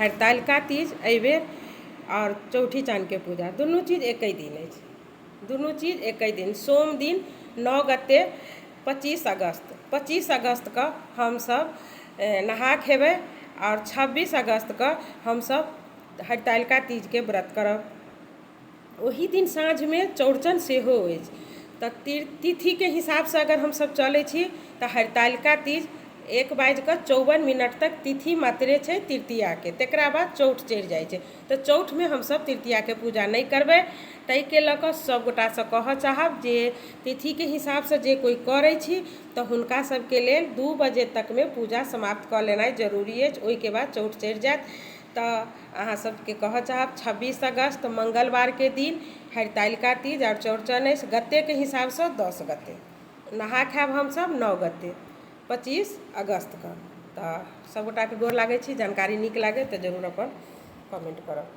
हड़तालिका तीज एहिबेर और चौठी चाँद के पूजा दुनू चीज एक दिन अछि। दुनू चीज एक दिन सोम दिन 9 गते 25 अगस्त के हम सब नहा खेबै और 26 अगस्त के हम सब हड़तालिका तीज के व्रत करब। ओही दिन साँझ में चौड़चन सेहो अछि। तऽ तिथि के हिसाब से अगर हम सब चलै छी तऽ हड़तालिका तीज 1:54 तक तिथि मात्रे छै तृतीया के, तकरा बाद चौठ चढ़ि जाइ छै। तऽ चौठ में हम सब तृतीया के पूजा नहीं करबै। ताहि के लऽ कऽ सब गोटा से कहऽ चाहब जे तिथि के हिसाब से जे कोई करै छी तऽ हुनका सबके लेल 2 बजे तक में पूजा समाप्त कऽ लेनाइ जरूरी अछि। ओहि के बाद चौठ चढ़ि जायत। तऽ अहाँ सबके कहऽ चाहब 26 अगस्त मंगलवार के दिन हड़तालिका तीज और चौड़चन अछि। गते के हिसाब से 10 गते नहा खायब हम सब 9 गते 25 अगस्त के। तऽ सब गोटा के गोर लागै छी। जानकारी नीक लागे तऽ जरूर अपन कमेंट करब।